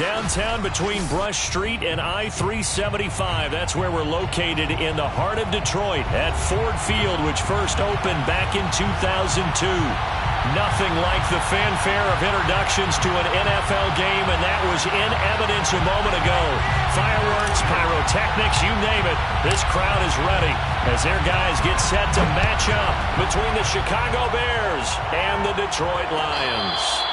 Downtown between Brush Street and I-375. That's where we're located in the heart of Detroit at Ford Field, which first opened back in 2002. Nothing like the fanfare of introductions to an NFL game, and that was in evidence a moment ago. Fireworks, pyrotechnics, you name it. This crowd is ready as their guys get set to match up between the Chicago Bears and the Detroit Lions.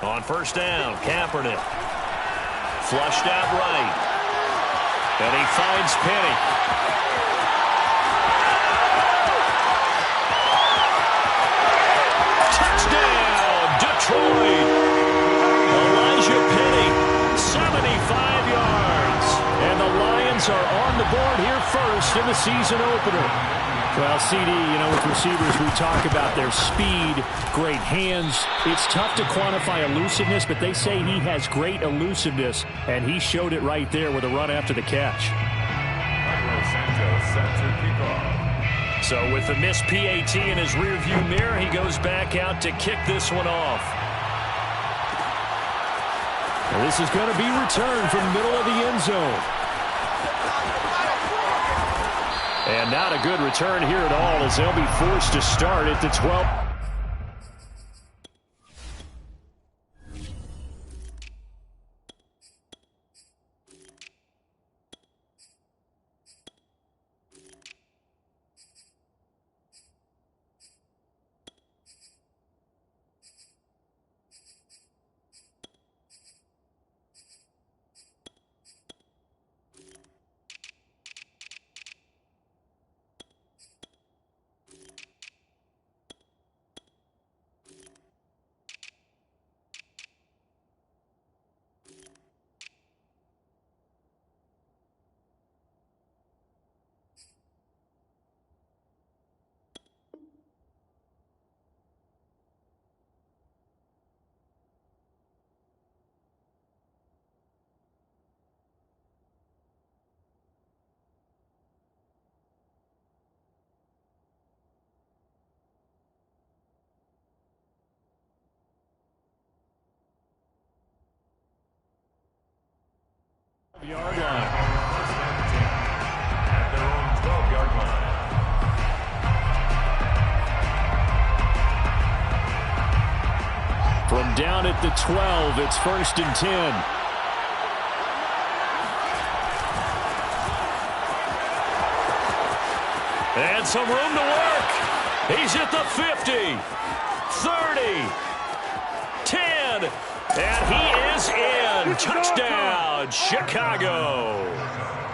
On first down, Kaepernick. Flushed out right. And he finds Penny. Touchdown, Detroit. Elijah Penny, 75 yards. And the Lions are on the board here first in the season opener. Well, CD, with receivers, we talk about their speed, great hands. It's tough to quantify elusiveness, but they say he has great elusiveness, and he showed it right there with a run after the catch. So with the missed PAT in his rearview mirror, he goes back out to kick this one off. And this is going to be returned from the middle of the end zone. And not a good return here at all as they'll be forced to start at the 12. Yard line. At their own 12-yard line. From down at the 12, it's 1st and 10. And some room to work. He's at the 50, 30, 10, and he is in. Touchdown, Chicago.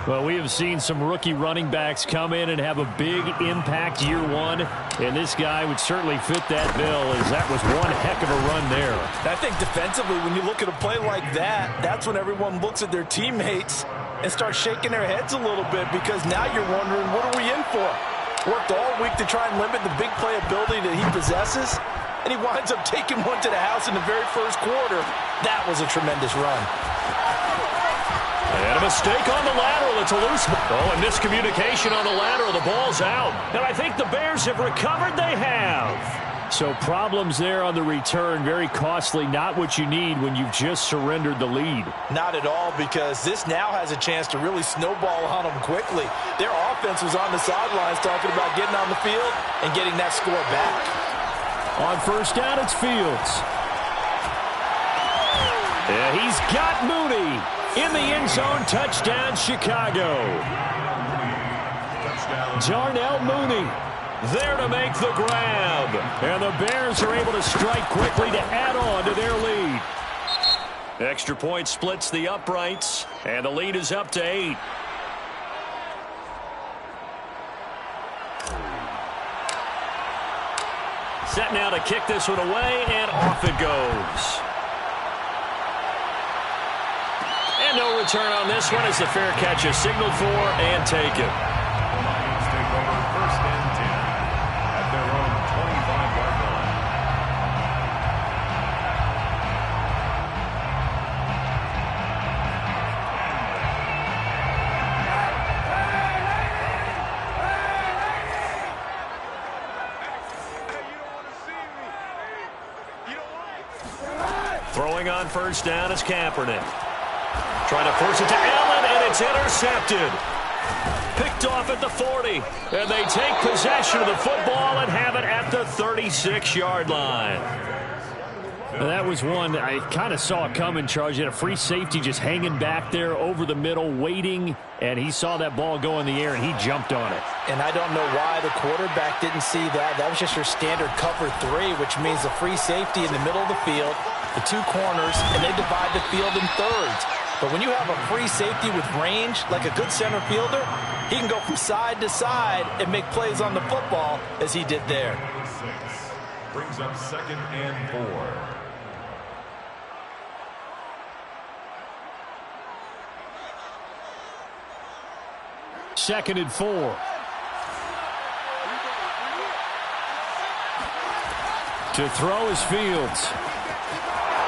Well, we have seen some rookie running backs come in and have a big impact year one, and this guy would certainly fit that bill, as that was one heck of a run there. I think defensively, when you look at a play like that, that's when everyone looks at their teammates and starts shaking their heads a little bit, because now you're wondering, what are we in for? Worked all week to try and limit the big play ability that he possesses, and he winds up taking one to the house in the very first quarter. That was a tremendous run. And a mistake on the lateral. It's a loose ball. Oh, and miscommunication on the lateral. The ball's out. And I think the Bears have recovered. They have. So problems there on the return. Very costly. Not what you need when you've just surrendered the lead. Not at all, because this now has a chance to really snowball on them quickly. Their offense was on the sidelines talking about getting on the field and getting that score back. On first down, it's Fields. Yeah, he's got Mooney in the end zone. Touchdown, Chicago. Darnell Mooney there to make the grab. And the Bears are able to strike quickly to add on to their lead. Extra point splits the uprights, and the lead is up to 8. Set now to kick this one away, and off it goes. And no return on this one as the fair catch is signaled for and taken. The Lions take over 1st and 10 at their own 25-yard line. Throwing on 1st down is Kaepernick. Trying to force it to Allen, and it's intercepted. Picked off at the 40. And they take possession of the football and have it at the 36-yard line. That was one I kind of saw coming, Charles. You had a free safety just hanging back there over the middle, waiting, and he saw that ball go in the air, and he jumped on it. And I don't know why the quarterback didn't see that. That was just your standard cover 3, which means the free safety in the middle of the field, the 2 corners, and they divide the field in thirds. But when you have a free safety with range, like a good center fielder, he can go from side to side and make plays on the football as he did there. 6 brings up 2nd and 4. Second and 4. To throw is Fields.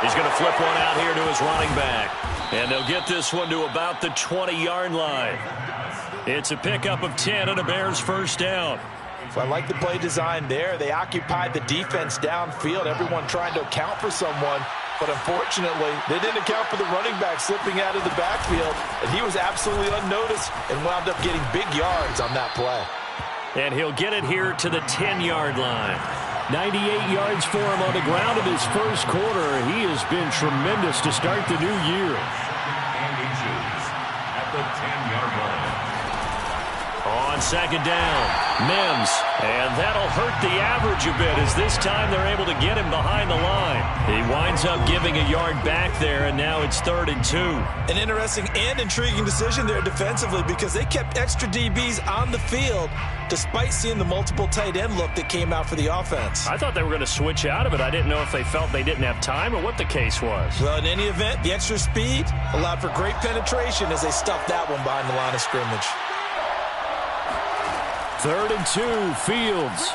He's going to flip one out here to his running back. And they'll get this one to about the 20-yard line. It's a pickup of 10 and a Bears 1st down. So I like the play design there. They occupied the defense downfield, everyone trying to account for someone. But unfortunately, they didn't account for the running back slipping out of the backfield. And he was absolutely unnoticed and wound up getting big yards on that play. And he'll get it here to the 10-yard line. 98 yards for him on the ground in his first quarter. He has been tremendous to start the new year. And inches at the 10-yard line. On 2nd down, Mims. And that'll hurt the average a bit as this time they're able to get him behind the line. He winds up giving a yard back there, and now it's 3rd and 2. An interesting and intriguing decision there defensively because they kept extra DBs on the field despite seeing the multiple tight end look that came out for the offense. I thought they were going to switch out of it. I didn't know if they felt they didn't have time or what the case was. Well, in any event, the extra speed allowed for great penetration as they stuffed that one behind the line of scrimmage. 3rd and 2, Fields.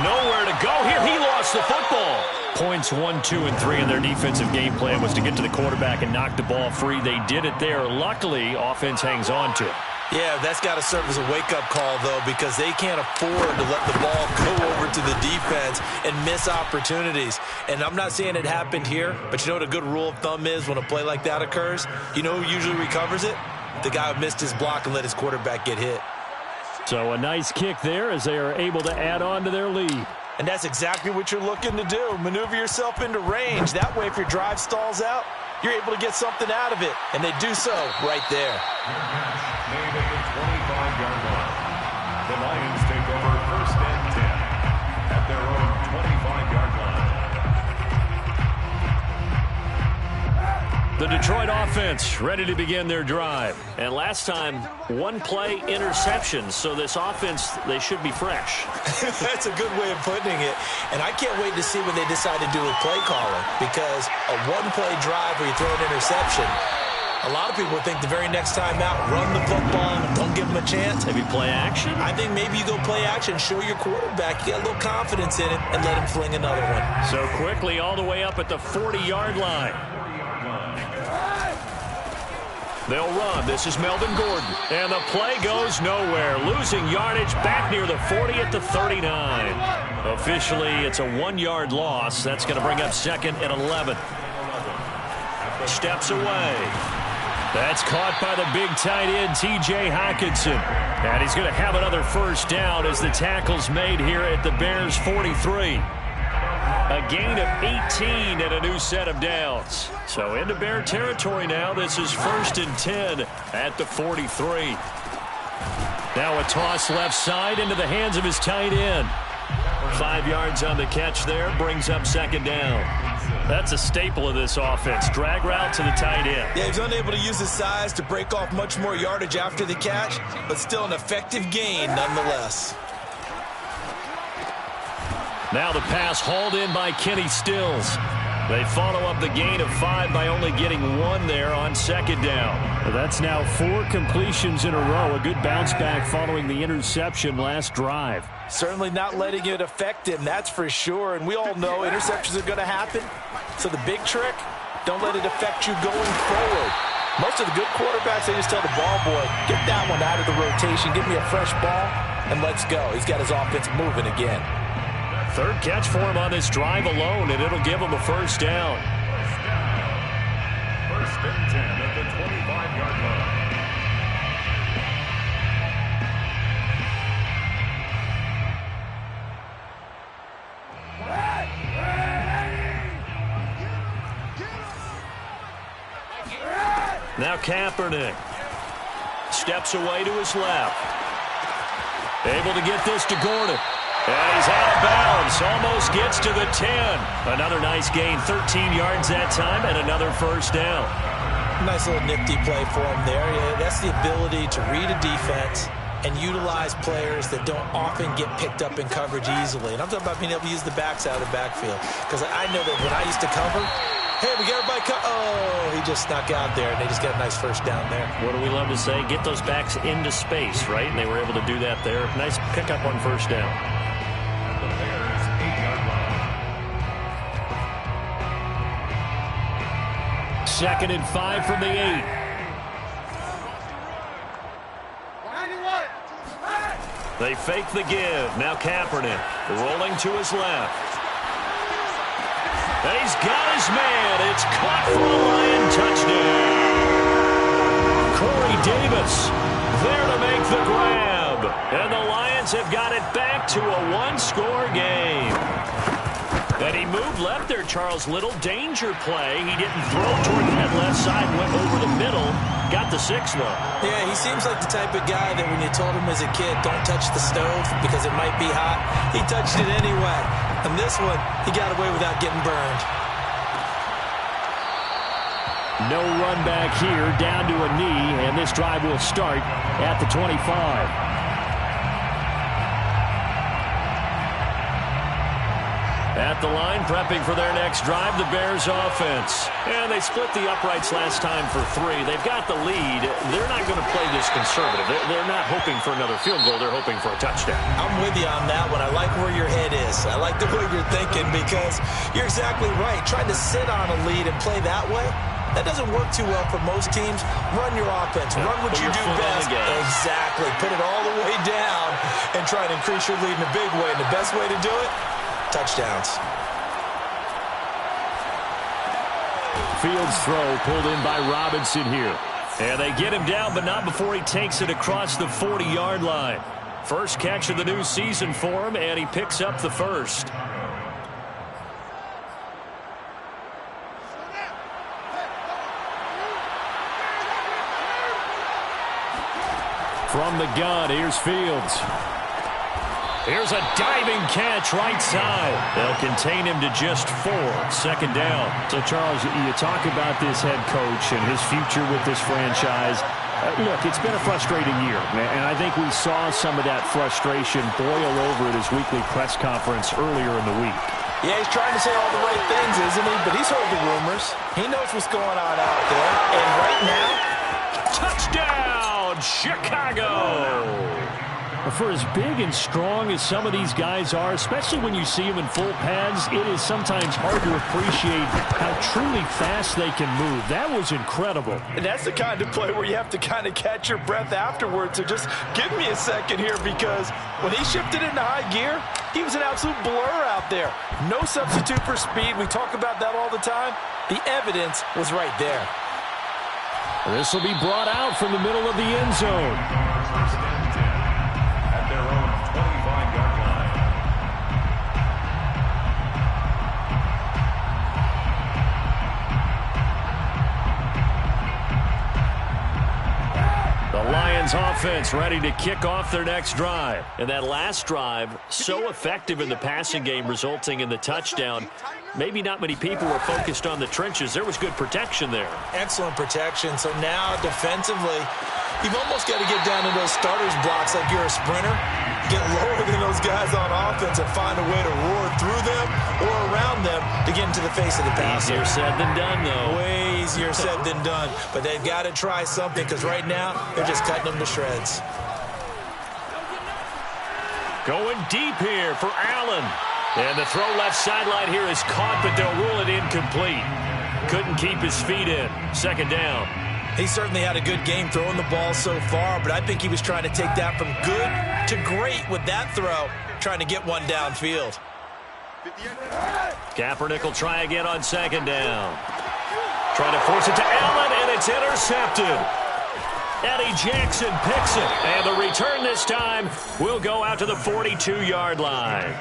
Nowhere to go here. He lost the football. Points 1, 2, and 3 in their defensive game plan was to get to the quarterback and knock the ball free. They did it there. Luckily, offense hangs on to it. Yeah, that's got to serve as a wake-up call, though, because they can't afford to let the ball go over to the defense and miss opportunities. And I'm not saying it happened here, but you know what a good rule of thumb is when a play like that occurs? You know who usually recovers it? The guy who missed his block and let his quarterback get hit. So a nice kick there as they are able to add on to their lead. And that's exactly what you're looking to do. Maneuver yourself into range. That way, if your drive stalls out, you're able to get something out of it. And they do so right there. Made at the 25-yard line. The Lions take over 1st and 10 at their own 25-yard line. The Detroit offense ready to begin their drive. And last time, 1-play interception. So this offense, they should be fresh. That's a good way of putting it. And I can't wait to see what they decide to do with play calling. Because a 1-play drive where you throw an interception, a lot of people think the very next time out, run the football, don't give them a chance. Maybe play action? I think maybe you go play action, show your quarterback, you get a little confidence in it, and let him fling another one. So quickly all the way up at the 40-yard line. They'll run. This is Melvin Gordon. And the play goes nowhere. Losing yardage back near the 40 at the 39. Officially, it's a 1-yard loss. That's going to bring up 2nd and 11. Steps away. That's caught by the big tight end, T.J. Hockenson. And he's going to have another 1st down as the tackle's made here at the Bears' 43. A gain of 18 and a new set of downs. So into Bear territory now. This is 1st and 10 at the 43. Now a toss left side into the hands of his tight end. 5 yards on the catch there. Brings up 2nd down. That's a staple of this offense. Drag route to the tight end. Yeah, he's unable to use his size to break off much more yardage after the catch, but still an effective gain nonetheless. Now the pass hauled in by Kenny Stills. They follow up the gain of 5 by only getting 1 there on second down. Well, that's now 4 completions in a row. A good bounce back following the interception last drive. Certainly not letting it affect him, that's for sure. And we all know interceptions are going to happen. So the big trick, don't let it affect you going forward. Most of the good quarterbacks, they just tell the ball boy, get that one out of the rotation, give me a fresh ball, and let's go. He's got his offense moving again. Third catch for him on this drive alone, and it'll give him a first down. First and 10 at the 25-yard line. Now Kaepernick steps away to his left. Able to get this to Gordon. And he's out of bounds. Almost gets to the 10. Another nice gain, 13 yards that time, and another first down. Nice little nifty play for him there. Yeah, that's the ability to read a defense and utilize players that don't often get picked up in coverage easily. And I'm talking about being able to use the backs out of the backfield. Because I know that when I used to cover, hey, we got everybody oh, he just snuck out there, and they just got a nice first down there. What do we love to say? Get those backs into space, right? And they were able to do that there. Nice pickup on first down. The Bears 8-yard line. Second and 5 from the 8. They fake the give. Now Kaepernick rolling to his left. And he's got his man. It's caught for a Lion touchdown. Corey Davis there to make the grab. And the Lions have got it back to a one-score game. And he moved left there, Charles Little. Danger play. He didn't throw toward that left side. Went over the middle. Got the 6, though. Yeah, he seems like the type of guy that when you told him as a kid, don't touch the stove because it might be hot, he touched it anyway. And this one, he got away without getting burned. No run back here, down to a knee, and this drive will start at the 25. At the line, prepping for their next drive, the Bears offense. And they split the uprights last time for 3. They've got the lead. They're not going to play this conservative. They're not hoping for another field goal. They're hoping for a touchdown. I'm with you on that one. I like where your head is. I like the way you're thinking because you're exactly right. Trying to sit on a lead and play that way, that doesn't work too well for most teams. Run your offense. Run what you do best. Exactly. Put it all the way down and try to increase your lead in a big way. And the best way to do it, touchdowns. Fields throw pulled in by Robinson here. And they get him down, but not before he takes it across the 40-yard line. First catch of the new season for him, and he picks up the first. From the gun, here's Fields. Here's a diving catch right side. They'll contain him to just 4. Second down. So, Charles, you talk about this head coach and his future with this franchise. Look, it's been a frustrating year, and I think we saw some of that frustration boil over at his weekly press conference earlier in the week. Yeah, he's trying to say all the right things, isn't he? But he's heard the rumors. He knows what's going on out there. And right now, touchdown, Chicago! For as big and strong as some of these guys are, especially when you see them in full pads, it is sometimes hard to appreciate how truly fast they can move. That was incredible. And that's the kind of play where you have to kind of catch your breath afterwards. So just give me a second here because when he shifted into high gear, he was an absolute blur out there. No substitute for speed. We talk about that all the time. The evidence was right there. This will be brought out from the middle of the end zone. First and 10 at their own 25-yard line. The Lions offense ready to kick off their next drive. And that last drive, so effective in the passing game, resulting in the touchdown. Maybe not many people were focused on the trenches. There was good protection there. Excellent protection. So now defensively, you've almost got to get down to those starters blocks like you're a sprinter get lower than those guys on offense and find a way to roar through them or around them to get into the face of the passer. Easier said than done, though. Way easier said than done. But they've got to try something because right now they're just cutting them to shreds. Going deep here for Allen. And the throw left sideline here is caught, but they'll rule it incomplete. Couldn't keep his feet in. Second down. He certainly had a good game throwing the ball so far, but I think he was trying to take that from good to great with that throw, trying to get one downfield. Kaepernick will try again on second down. Trying to force it to Allen, and it's intercepted. Eddie Jackson picks it, and the return this time will go out to the 42-yard line.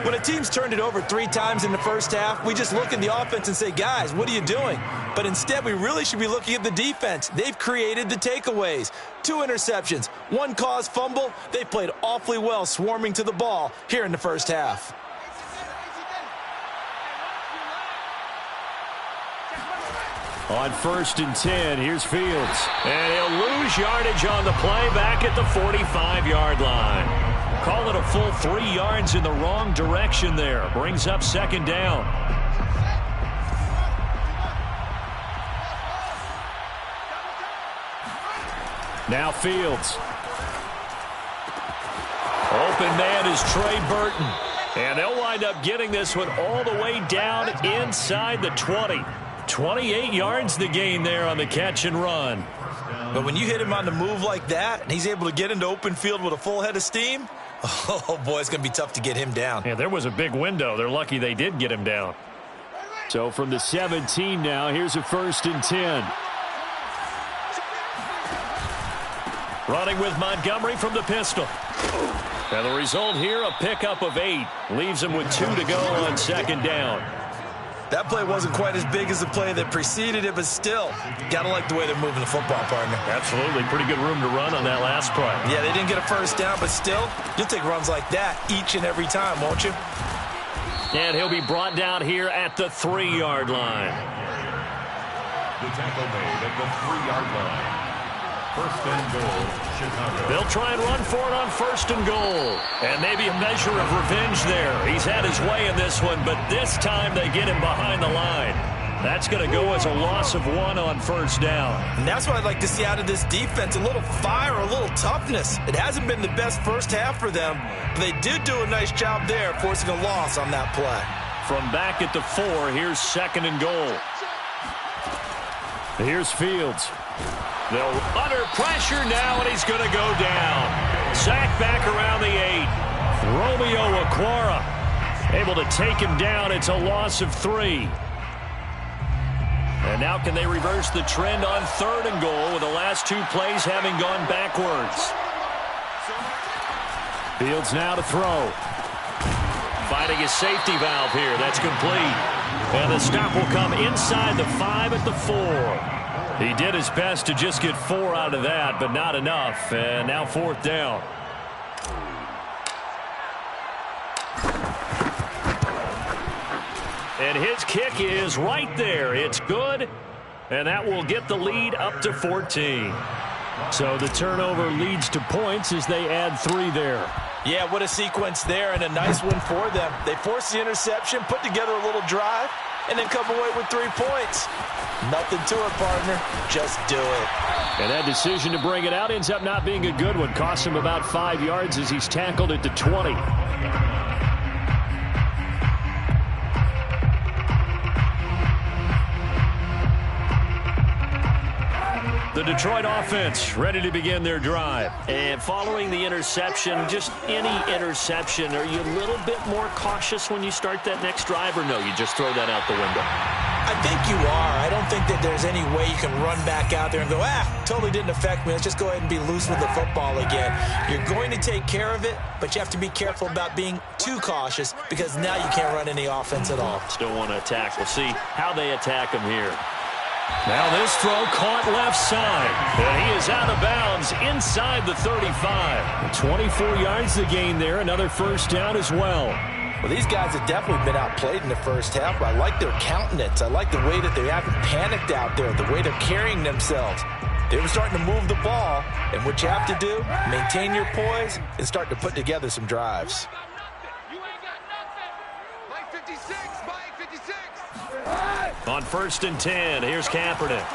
When a team's turned it over 3 times in the first half, we just look at the offense and say, guys, what are you doing? But instead, we really should be looking at the defense. They've created the takeaways. 2 interceptions, 1 caused fumble. They played awfully well swarming to the ball here in the first half. On 1st and 10, here's Fields. And he'll lose yardage on the play back at the 45-yard line. Call it a full 3 yards in the wrong direction there. Brings up second down. Now Fields. Open man is Trey Burton. And they'll wind up getting this one all the way down inside the 20. 28 yards the gain there on the catch and run. But when you hit him on the move like that, and he's able to get into open field with a full head of steam, oh, boy, it's going to be tough to get him down. Yeah, there was a big window. They're lucky they did get him down. So from the 17 now, here's a 1st and 10. Running with Montgomery from the pistol. And the result here, a pickup of 8. Leaves him with 2 to go on second down. That play wasn't quite as big as the play that preceded it, but still, got to like the way they're moving the football, partner. Absolutely. Pretty good room to run on that last play. Yeah, they didn't get a first down, but still, you'll take runs like that each and every time, won't you? And he'll be brought down here at the 3-yard line. The tackle made at the 3-yard line. 1st and goal, Chicago. They'll try and run for it on 1st and goal. And maybe a measure of revenge there. He's had his way in this one, but this time they get him behind the line. That's going to go as a loss of 1 on 1st down. And that's what I'd like to see out of this defense, a little fire, a little toughness. It hasn't been the best first half for them, but they did do a nice job there, forcing a loss on that play. From back at the 4, here's 2nd and goal. Here's Fields. They're under pressure now, and he's going to go down. Sacked back around the 8. Romeo Okwara able to take him down. It's a loss of 3. And now can they reverse the trend on 3rd and goal with the last 2 plays having gone backwards? Fields now to throw. Finding his safety valve here. That's complete. And the stop will come inside the 5 at the 4. He did his best to just get 4 out of that, but not enough. And now 4th down. And his kick is right there. It's good. And that will get the lead up to 14. So the turnover leads to points as they add 3 there. Yeah, what a sequence there, and a nice one for them. They forced the interception, put together a little drive, and then come away with 3 points. Nothing to it, partner. Just do it. And that decision to bring it out ends up not being a good one. Costs him about 5 yards as he's tackled at the 20. The Detroit offense ready to begin their drive. And following the interception, just any interception, are you a little bit more cautious when you start that next drive, or no, you just throw that out the window? I think you are. I don't think that there's any way you can run back out there and go, totally didn't affect me. Let's just go ahead and be loose with the football again. You're going to take care of it, but you have to be careful about being too cautious because now you can't run any offense at all. Still want to attack. We'll see how they attack him here. Now this throw caught left side, and he is out of bounds inside the 35. 24 yards the gain there, another 1st down as well. Well, these guys have definitely been outplayed in the first half, but I like their countenance. I like the way that they haven't panicked out there, the way they're carrying themselves. They were starting to move the ball, and what you have to do, maintain your poise and start to put together some drives. On 1st and 10, here's Kaepernick.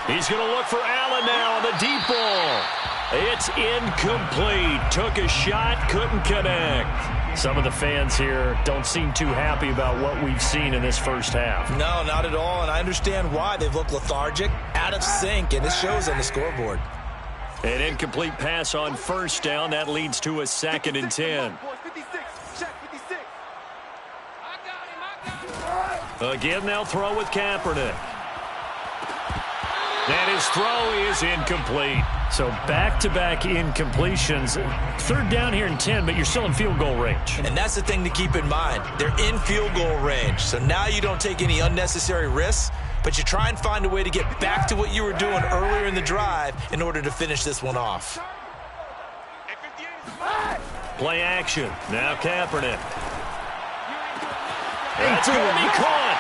He's going to look for Allen now on the deep ball. It's incomplete. Took a shot, couldn't connect. Some of the fans here don't seem too happy about what we've seen in this first half. No, not at all, and I understand why. They've looked lethargic, out of sync, and it shows on the scoreboard. An incomplete pass on 1st down. That leads to a 2nd and 10. Again, they'll throw with Kaepernick. And his throw is incomplete. So back-to-back incompletions. 3rd down here in 10, but you're still in field goal range. And that's the thing to keep in mind. They're in field goal range. So now you don't take any unnecessary risks, but you try and find a way to get back to what you were doing earlier in the drive in order to finish this one off. Play action. Now Kaepernick. It's going to be caught.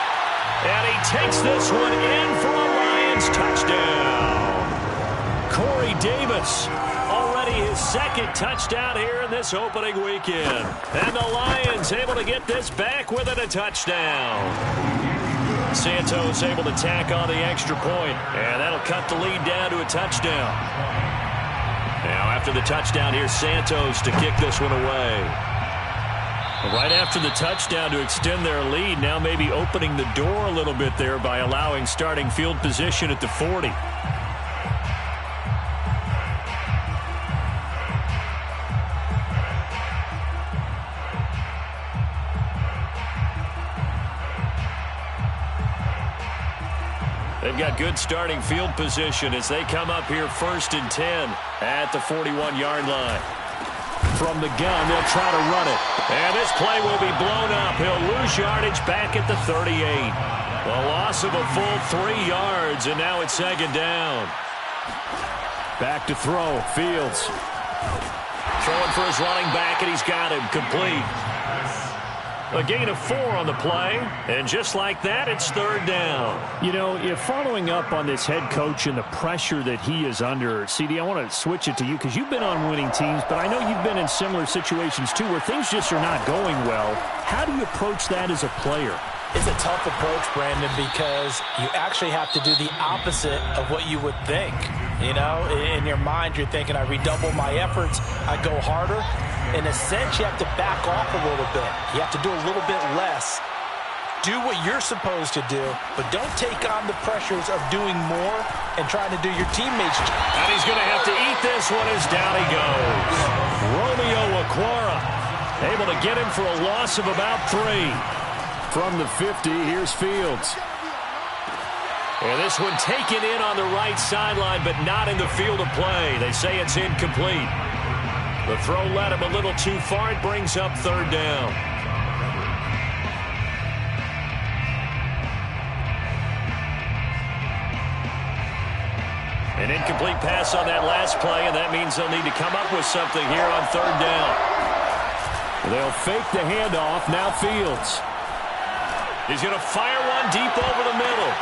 And he takes this one in for a Lions touchdown. Corey Davis, already his 2nd touchdown here in this opening weekend. And the Lions able to get this back within a touchdown. Santos able to tack on the extra point, and that'll cut the lead down to a touchdown. Now after the touchdown, here's Santos to kick this one away. Right after the touchdown to extend their lead, now maybe opening the door a little bit there by allowing starting field position at the 40. They've got good starting field position as they come up here 1st and 10 at the 41-yard line. From the gun, they'll try to run it. And this play will be blown up. He'll lose yardage back at the 38. A loss of a full 3 yards, and now it's 2nd down. Back to throw, Fields. Throwing for his running back, and he's got him complete. A gain of 4 on the play, and just like that, it's 3rd down. You know, if following up on this head coach and the pressure that he is under, CD, I want to switch it to you because you've been on winning teams, but I know you've been in similar situations too where things just are not going well. How do you approach that as a player? It's a tough approach, Brandon, because you actually have to do the opposite of what you would think. You know, in your mind, you're thinking, I redouble my efforts, I go harder. In a sense, you have to back off a little bit. You have to do a little bit less. Do what you're supposed to do, but don't take on the pressures of doing more and trying to do your teammates' job. And he's going to have to eat this one as down he goes. Romeo Okwara able to get him for a loss of about 3. From the 50, here's Fields. And this one taken in on the right sideline, but not in the field of play. They say it's incomplete. The throw led him a little too far. It brings up 3rd down. An incomplete pass on that last play, and that means they'll need to come up with something here on 3rd down. They'll fake the handoff. Now Fields. He's going to fire one deep over the middle.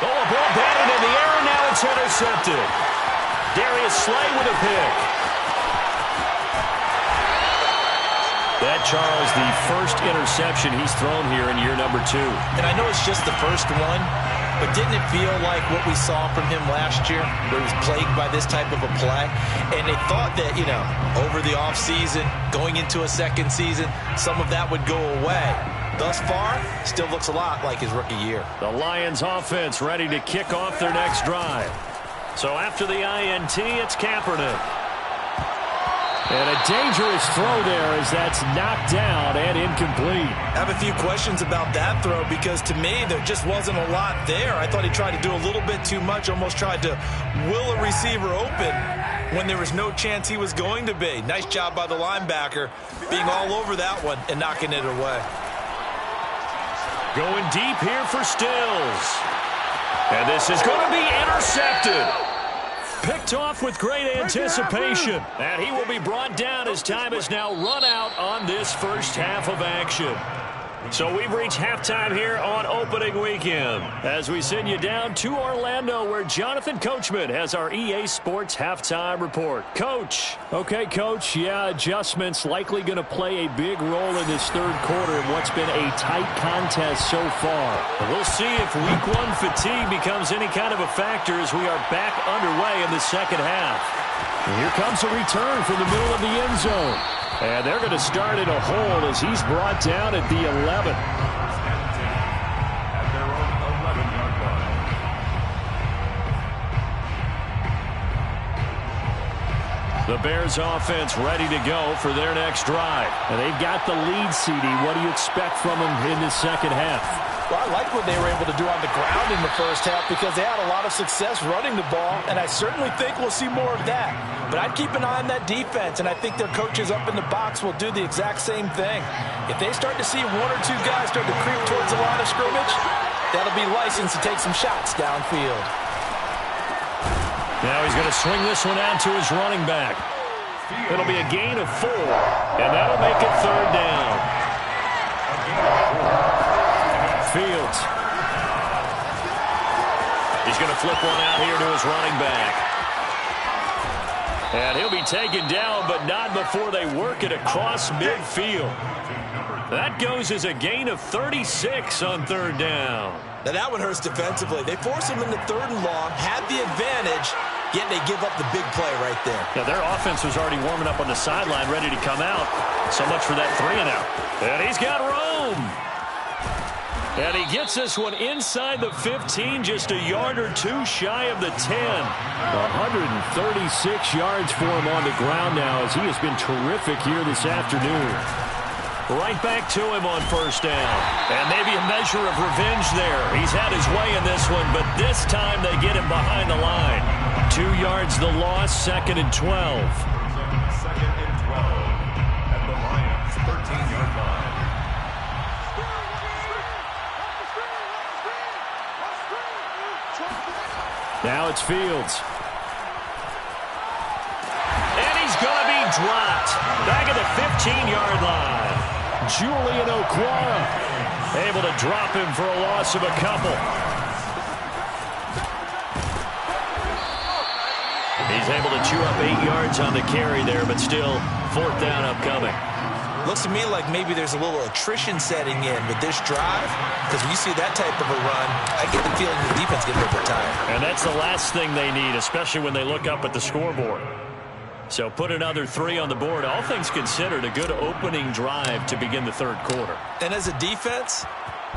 Oh, a ball batted in the air, and now it's intercepted. Darius Slay with a pick. That, Charles, the first interception he's thrown here in year number 2. And I know it's just the first one, but didn't it feel like what we saw from him last year, where he was plagued by this type of a play? And they thought that, you know, over the offseason, going into a second season, some of that would go away. Thus far, still looks a lot like his rookie year. The Lions offense ready to kick off their next drive. So after the INT, it's Kaepernick. And a dangerous throw there as that's knocked down and incomplete. I have a few questions about that throw because to me there just wasn't a lot there. I thought he tried to do a little bit too much, almost tried to will a receiver open when there was no chance he was going to be. Nice job by the linebacker being all over that one and knocking it away. Going deep here for Stills. And this is going to be intercepted. Picked off with great anticipation. And he will be brought down as time has now run out on this first half of action. So we've reached halftime here on opening weekend as we send you down to Orlando where Jonathan Coachman has our EA Sports halftime report. Coach. Okay, Coach. Yeah, adjustments likely going to play a big role in this third quarter in what's been a tight contest so far. We'll see if week one fatigue becomes any kind of a factor as we are back underway in the second half. And here comes a return from the middle of the end zone. And they're going to start in a hole as he's brought down at the 11. At their own 11-yard line. The Bears offense ready to go for their next drive. And they've got the lead, CD. What do you expect from them in the second half? Well, I like what they were able to do on the ground in the first half because they had a lot of success running the ball, and I certainly think we'll see more of that. But I'd keep an eye on that defense, and I think their coaches up in the box will do the exact same thing. If they start to see one or two guys start to creep towards the line of scrimmage, that'll be licensed to take some shots downfield. Now he's going to swing this one out to his running back. It'll be a gain of 4, and that'll make it third down. Fields. He's going to flip one out here to his running back. And he'll be taken down, but not before they work it across midfield. That goes as a gain of 36 on third down. Now that one hurts defensively. They force him into third and long, had the advantage, yet they give up the big play right there. Now their offense was already warming up on the sideline, ready to come out. So much for that 3-and-out. And he's got room. And he gets this one inside the 15, just a yard or two shy of the 10. 136 yards for him on the ground now as he has been terrific here this afternoon. Right back to him on first down. And maybe a measure of revenge there. He's had his way in this one, but this time they get him behind the line. 2 yards the loss, 2nd and 12. Second and 12 at the Lions' 13-yard line. Now it's Fields. And he's going to be dropped. Back at the 15-yard line. Julian Okwara able to drop him for a loss of a couple. He's able to chew up 8 yards on the carry there, but still fourth down upcoming. Looks to me like maybe there's a little attrition setting in with this drive, because when you see that type of a run, I get the feeling the defense gets a little bit tired. And that's the last thing they need, especially when they look up at the scoreboard. So put another 3 on the board. All things considered, a good opening drive to begin the third quarter. And as a defense,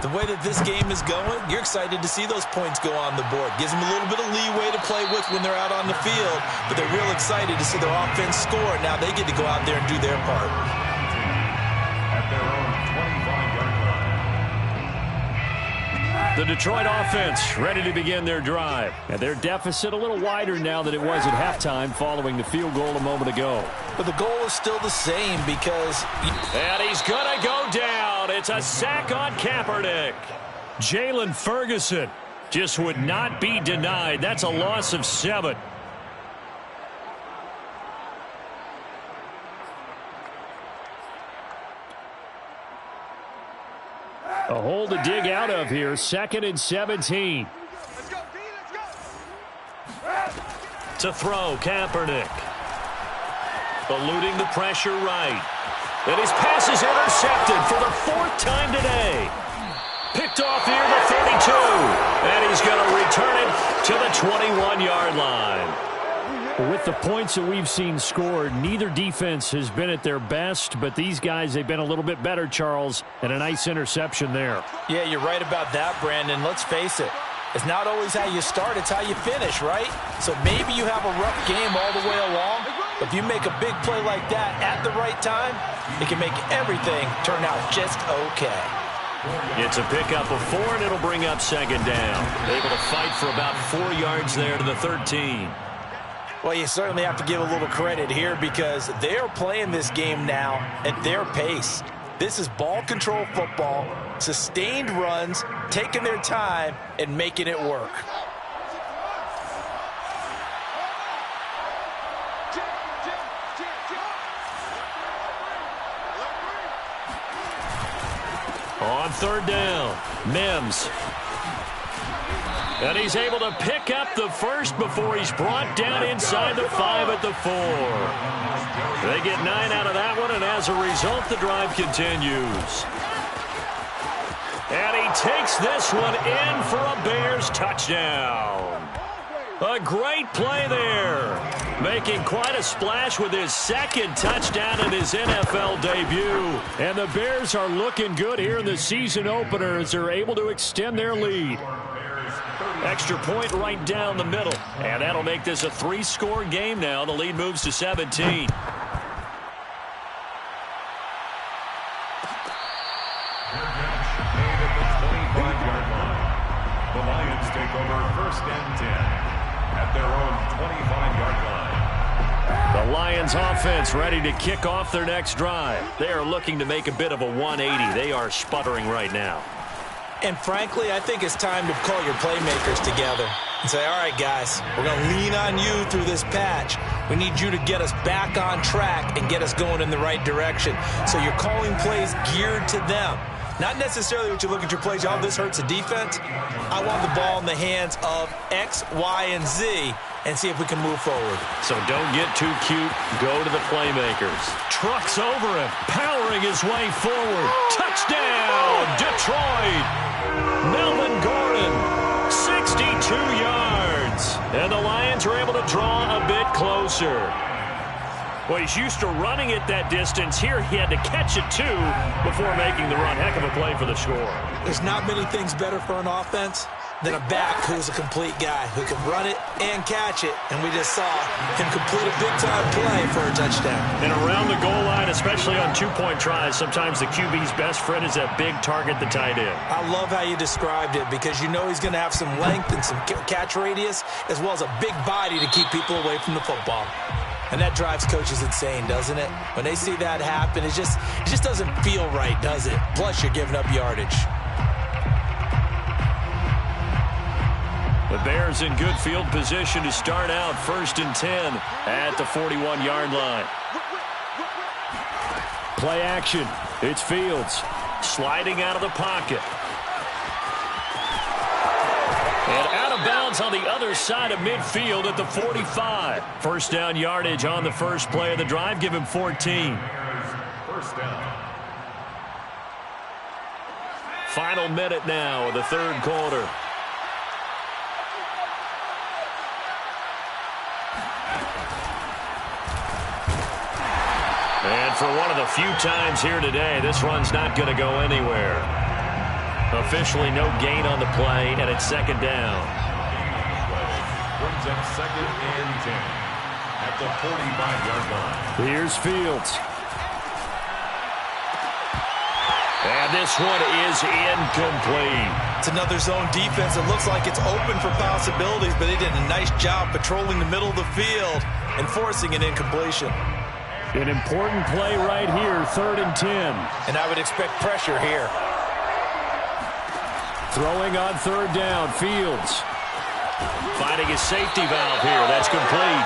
the way that this game is going, you're excited to see those points go on the board. Gives them a little bit of leeway to play with when they're out on the field, but they're real excited to see their offense score. Now they get to go out there and do their part. At their own 25-yard line. The Detroit offense ready to begin their drive. And their deficit a little wider now than it was at halftime following the field goal a moment ago. But the goal is still the same because... And he's going to go down. It's a sack on Kaepernick. Jalen Ferguson just would not be denied. That's a loss of 7. A hole to dig out of here. 2nd and 17. To throw, Kaepernick. Eluding the pressure right. And his pass is intercepted for the 4th time today. Picked off here the 32. And he's going to return it to the 21-yard line. With the points that we've seen scored, neither defense has been at their best, but these guys, they've been a little bit better, Charles, and a nice interception there. Yeah, you're right about that, Brandon. Let's face it. It's not always how you start, it's how you finish, right? So maybe you have a rough game all the way along, but if you make a big play like that at the right time, it can make everything turn out just okay. It's a pickup of 4, and it'll bring up 2nd down. Able to fight for about 4 yards there to the 13. Well, you certainly have to give a little credit here because they're playing this game now at their pace. This is ball control football, sustained runs, taking their time, and making it work. On third down, Mims. And he's able to pick up the first before he's brought down inside the 5 at the 4. They get 9 out of that one, and as a result, the drive continues. And he takes this one in for a Bears touchdown. A great play there. Making quite a splash with his second touchdown in his NFL debut. And the Bears are looking good here in the season opener as they're able to extend their lead. Extra point right down the middle. And that'll make this a 3-score game now. The lead moves to 17. The Lions take over first and 10 at their own 25-yard line. The Lions offense ready to kick off their next drive. They are looking to make a bit of a 180. They are sputtering right now. And frankly, I think it's time to call your playmakers together and say, all right, guys, we're going to lean on you through this patch. We need you to get us back on track and get us going in the right direction. So you're calling plays geared to them. Not necessarily what you look at your plays, oh, this hurts the defense. I want the ball in the hands of X, Y, and Z and see if we can move forward. So don't get too cute. Go to the playmakers. Trucks over him, powering his way forward. Touchdown, Detroit. Melvin Gordon, 62 yards. And the Lions are able to draw a bit closer. Well, he's used to running it that distance. Here he had to catch it, too, before making the run. Heck of a play for the score. There's not many things better for an offense than a back who's a complete guy who can run it and catch it. And we just saw him complete a big-time play for a touchdown. And around the goal line, especially on two-point tries, sometimes the QB's best friend is that big target, the tight end. I love how you described it because you know he's going to have some length and some catch radius as well as a big body to keep people away from the football. And that drives coaches insane, doesn't it? When they see that happen, it just doesn't feel right, does it? Plus, you're giving up yardage. The Bears in good field position to start out first and 10 at the 41-yard line. Play action. It's Fields sliding out of the pocket. And out of bounds on the other side of midfield at the 45. First down yardage on the first play of the drive. Give him 14. First down. Final minute now of the third quarter. And for one of the few times here today, this run's not going to go anywhere. Officially no gain on the play, and it's second down. Brings up second and 10 at the 45-yard line. Here's Fields. And this one is incomplete. It's another zone defense. It looks like it's open for possibilities, but they did a nice job patrolling the middle of the field and forcing an incompletion. An important play right here, 3rd and 10. And I would expect pressure here. Throwing on third down, Fields. Finding his safety valve here. That's complete.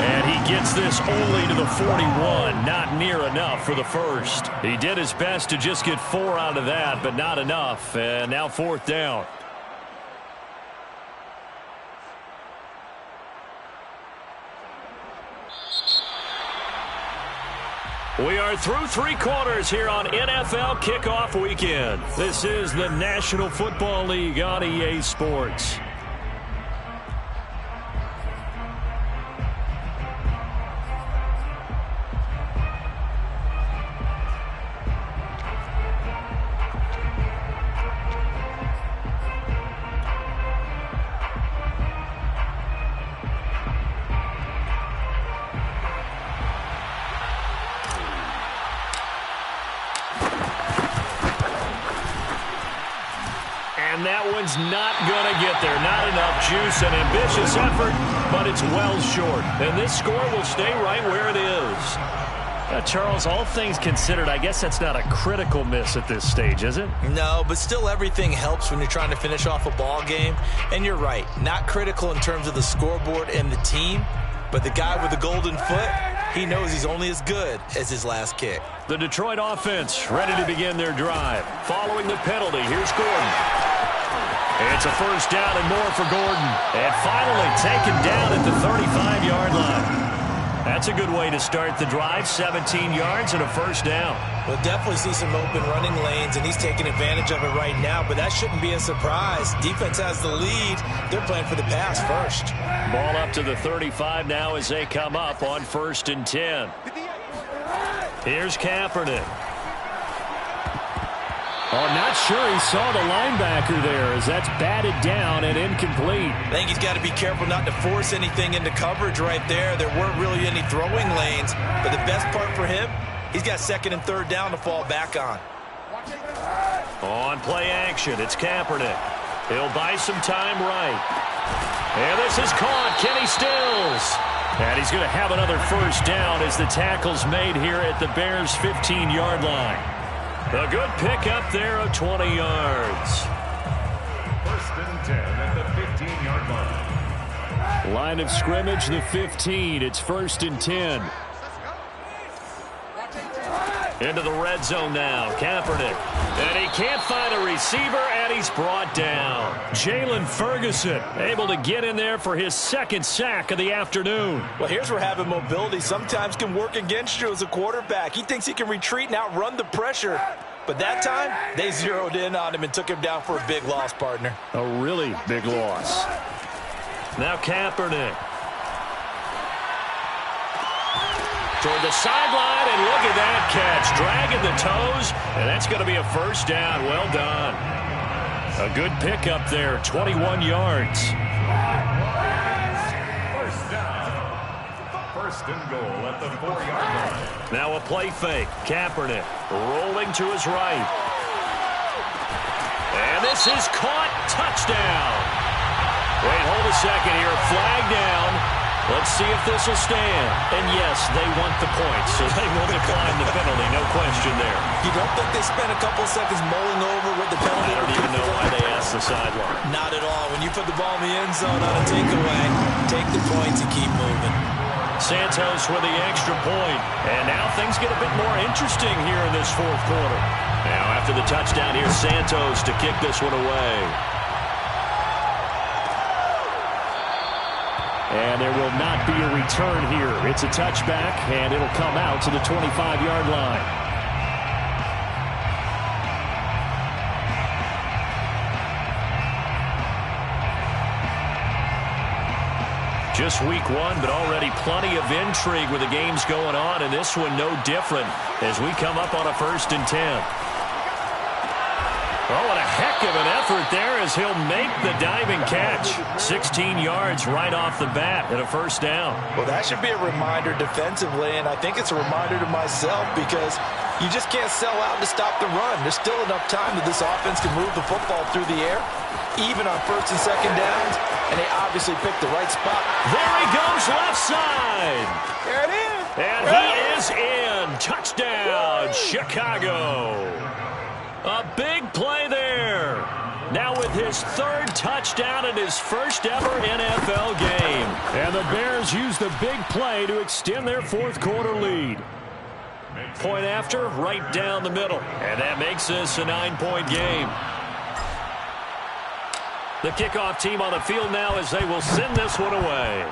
And he gets this only to the 41. Not near enough for the first. He did his best to just get 4 out of that, but not enough. And now 4th down. We are through 3 quarters here on NFL Kickoff Weekend. This is the National Football League on EA Sports. And that one's not going to get there. Not enough juice, an ambitious effort, but it's well short. And this score will stay right where it is. Charles, all things considered, I guess that's not a critical miss at this stage, is it? No, but still everything helps when you're trying to finish off a ball game. And you're right, not critical in terms of the scoreboard and the team, but the guy with the golden foot, He knows he's only as good as his last kick. The Detroit offense ready to begin their drive. Following the penalty, here's Gordon. It's a first down and more for Gordon. And finally taken down at the 35-yard line. That's a good way to start the drive. 17 yards and a first down. We'll definitely see some open running lanes, and he's taking advantage of it right now, but that shouldn't be a surprise. Defense has the lead. They're playing for the pass first. Ball up to the 35 now as they come up on 1st and 10. Here's Kaepernick. Oh, not sure he saw the linebacker there as that's batted down and incomplete. I think he's got to be careful not to force anything into coverage right there. There weren't really any throwing lanes, but the best part for him, he's got 2nd and 3rd down to fall back on. On play action, it's Kaepernick. He'll buy some time right. And this is caught. Kenny Stills. And he's going to have another first down as the tackle's made here at the Bears' 15-yard line. A good pickup there of 20 yards. 1st and 10 at the 15-yard line. Line of scrimmage, the 15. It's 1st and 10. Into the red zone now. Kaepernick. And he can't find a receiver, and he's brought down. Jalen Ferguson able to get in there for his 2nd sack of the afternoon. Well, here's where having mobility sometimes can work against you as a quarterback. He thinks he can retreat and outrun the pressure. But that time, they zeroed in on him and took him down for a big loss, partner. A really big loss. Now Kaepernick. Toward the sideline, and look at that catch. Dragging the toes, and that's going to be a first down. Well done. A good pickup there, 21 yards. First down. 1st and goal at the 4-yard line. Now a play fake. Kaepernick rolling to his right. And this is caught. Touchdown. Wait, hold a second here. Flag down. Let's see if this will stand. And yes, they want the points, so they will decline the penalty. No question there. You don't think they spent a couple seconds mulling over what the penalty? I don't even know why they asked the sideline. Not at all. When you put the ball in the end zone on a takeaway, take the points and keep moving. Santos with the extra point. And now things get a bit more interesting here in this 4th quarter. Now after the touchdown, here's Santos to kick this one away. And there will not be a return here. It's a touchback, and it'll come out to the 25-yard line. Just week 1, but already plenty of intrigue with the games going on, and this one no different as we come up on a 1st and 10. Oh, what a heck of an effort there as he'll make the diving catch. 16 yards right off the bat and a first down. Well, that should be a reminder defensively, and I think it's a reminder to myself because you just can't sell out to stop the run. There's still enough time that this offense can move the football through the air, even on 1st and 2nd downs, and they obviously picked the right spot. There he goes, left side. There it is. And he is in. Touchdown, Chicago. A big play there. Now with his 3rd touchdown in his 1st ever NFL game. And the Bears use the big play to extend their 4th quarter lead. Point after, right down the middle. And that makes this a 9-point game. The kickoff team on the field now as they will send this one away.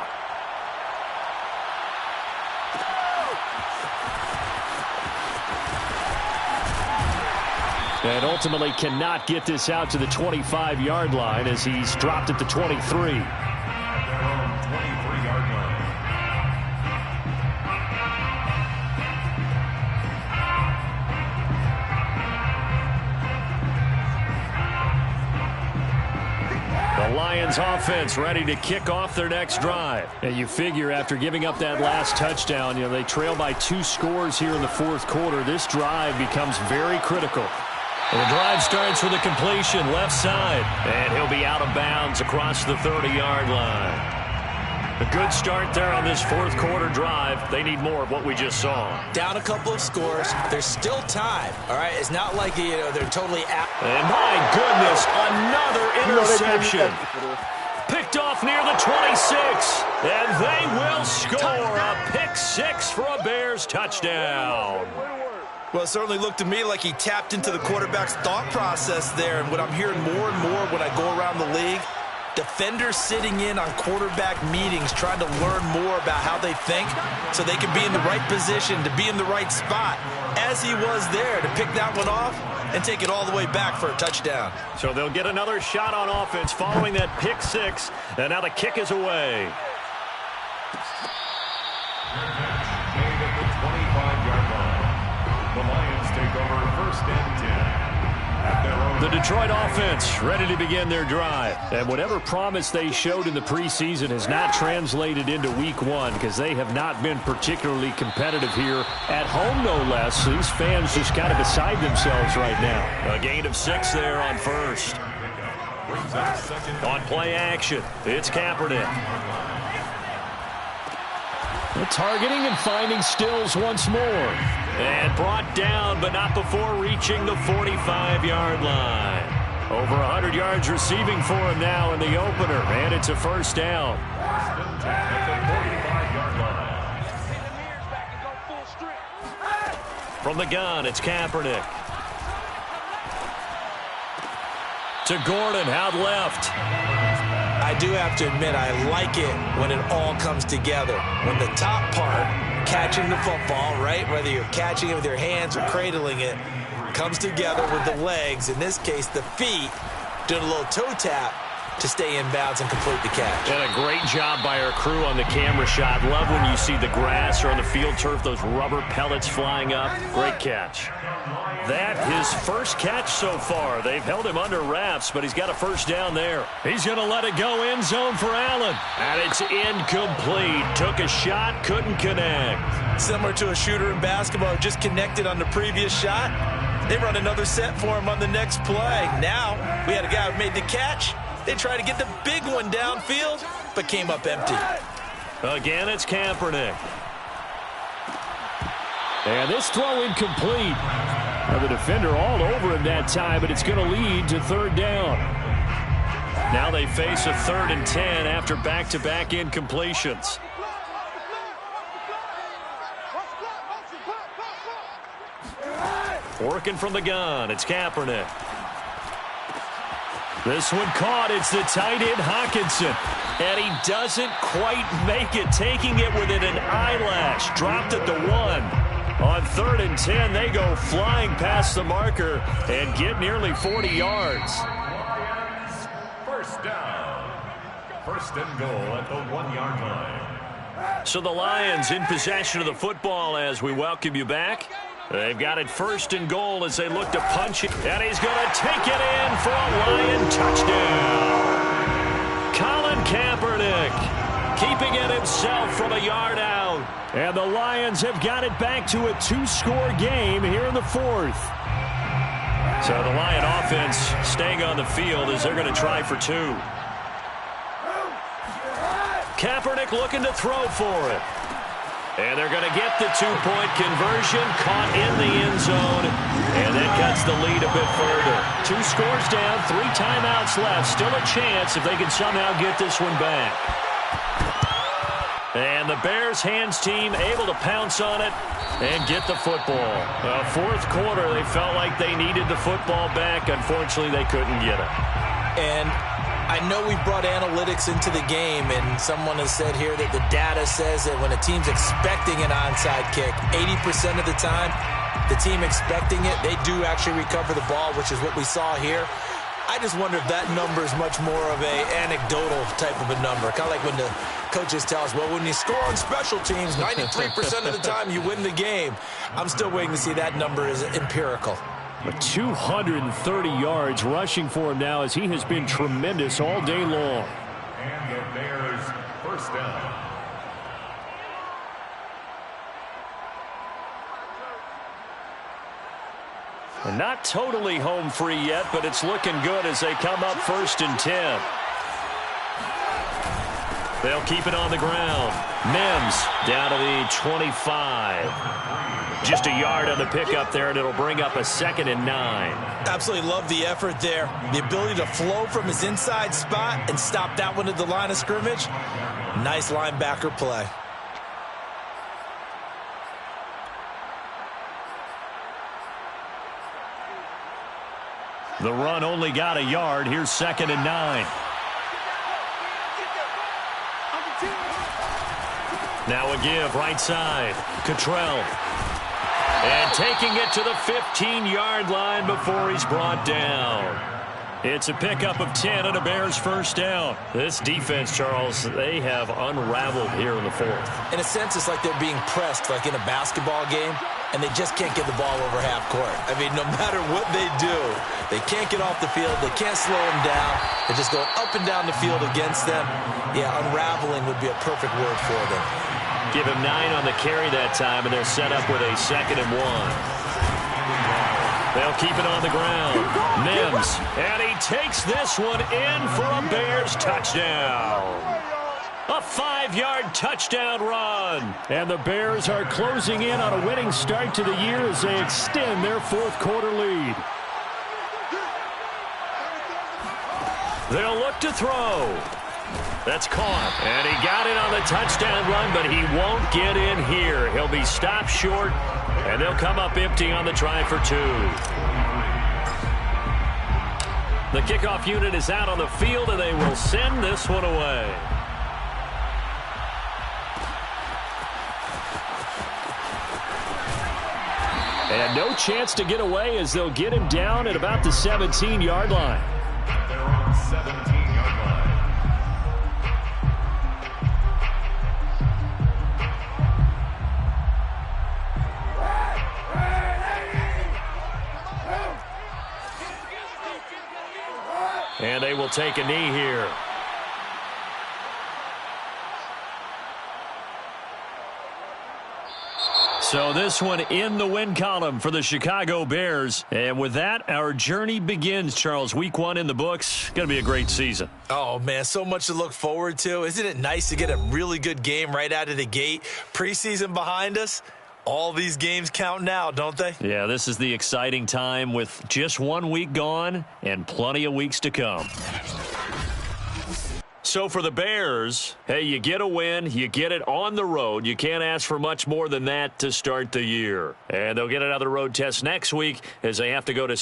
And ultimately cannot get this out to the 25-yard line as he's dropped at the 23. At their own 23-yard line. The Lions offense ready to kick off their next drive. And you figure after giving up that last touchdown, they trail by 2 scores here in the 4th quarter. This drive becomes very critical. And the drive starts with a completion left side. And he'll be out of bounds across the 30-yard line. A good start there on this 4th quarter drive. They need more of what we just saw. Down a couple of scores. There's still time. All right, it's not like they're totally out. And my goodness, another interception. Picked off off near the 26. And they will score a pick six for a Bears touchdown. Well, it certainly looked to me like he tapped into the quarterback's thought process there. And what I'm hearing more and more when I go around the league, defenders sitting in on quarterback meetings trying to learn more about how they think so they can be in the right position to be in the right spot, as he was there to pick that one off and take it all the way back for a touchdown. So they'll get another shot on offense following that pick six, and now the kick is away. Made at the 25-yard line. The Lions take over first and 10. The Detroit offense ready to begin their drive. And whatever promise they showed in the preseason has not translated into week one because they have not been particularly competitive here at home, no less. These fans just kind of beside themselves right now. A gain of 6 there on first. On play action, it's Kaepernick. Targeting and finding Stills once more. And brought down, but not before reaching the 45-yard line. Over 100 yards receiving for him now in the opener, and it's a first down. From the gun, it's Kaepernick. To Gordon, out left. I do have to admit, I like it when it all comes together. When the top part, catching the football, right, whether you're catching it with your hands or cradling it, comes together with the legs, in this case the feet, doing a little toe tap to stay in bounds and complete the catch. And a great job by our crew on the camera shot. Love when you see the grass or on the field turf, those rubber pellets flying up. Great catch. That his first catch so far. They've held him under wraps, but he's got a first down there. He's going to let it go end zone for Allen. And it's incomplete. Took a shot, couldn't connect. Similar to a shooter in basketball who just connected on the previous shot. They run another set for him on the next play. Now, we had a guy who made the catch. They tried to get the big one downfield, but came up empty. Again, it's Kaepernick. And this throw incomplete. The defender all over him that time, but it's going to lead to third down. Now they face a 3rd and 10 after back-to-back incompletions. Working from the gun, it's Kaepernick. This one caught. It's the tight end, Hockenson. And he doesn't quite make it, taking it within an eyelash. Dropped at the 1. On 3rd and 10, they go flying past the marker and get nearly 40 yards. First down. First and goal at the 1-yard line. So the Lions in possession of the football as we welcome you back. They've got it 1st and goal as they look to punch it. And he's going to take it in for a Lion touchdown. Colin Kaepernick keeping it himself from a yard out. And the Lions have got it back to a 2-score game here in the 4th. So the Lion offense staying on the field as they're going to try for 2. Kaepernick looking to throw for it. And they're going to get the 2-point conversion, caught in the end zone, and that cuts the lead a bit further. 2 scores down, 3 timeouts left. Still a chance if they can somehow get this one back. And the Bears hands team able to pounce on it and get the football. 4th quarter, they felt like they needed the football back. Unfortunately, they couldn't get it. And I know we brought analytics into the game, and someone has said here that the data says that when a team's expecting an onside kick, 80% of the time, the team expecting it, they do actually recover the ball, which is what we saw here. I just wonder if that number is much more of a anecdotal type of a number. Kind of like when the coaches tell us, well, when you score on special teams, 93% of the time you win the game. I'm still waiting to see that number is empirical. 230 yards rushing for him now as he has been tremendous all day long. And the Bears first down. Not totally home free yet, but it's looking good as they come up 1st and 10. They'll keep it on the ground. Mims down to the 25. Just a yard on the pickup there, and it'll bring up a 2nd and 9. Absolutely love the effort there. The ability to flow from his inside spot and stop that one at the line of scrimmage. Nice linebacker play. The run only got a yard. Here's 2nd and 9. Now a give, right side. Cottrell. And taking it to the 15-yard line before he's brought down. It's a pickup of 10 and a Bears first down. This defense, Charles, they have unraveled here in the 4th. In a sense, it's like they're being pressed like in a basketball game, and they just can't get the ball over half court. I mean, no matter what they do, they can't get off the field. They can't slow them down. They're just going up and down the field against them. Yeah, unraveling would be a perfect word for them. Give him 9 on the carry that time, and they're set up with a 2nd and 1. They'll keep it on the ground. Mims, and he takes this one in for a Bears touchdown. A 5-yard touchdown run. And the Bears are closing in on a winning start to the year as they extend their 4th quarter lead. They'll look to throw. That's caught. And he got it on the touchdown run, but he won't get in here. He'll be stopped short, and they'll come up empty on the try for 2. The kickoff unit is out on the field, and they will send this one away. And no chance to get away as they'll get him down at about the 17-yard line. They're on 17-yard line. And they will take a knee here. So this one in the win column for the Chicago Bears. And with that, our journey begins, Charles. Week 1 in the books. Going to be a great season. Oh, man, so much to look forward to. Isn't it nice to get a really good game right out of the gate? Preseason behind us. All these games count now, don't they? Yeah, this is the exciting time with just 1 week gone and plenty of weeks to come. So for the Bears, hey, you get a win, you get it on the road. You can't ask for much more than that to start the year. And they'll get another road test next week as they have to go to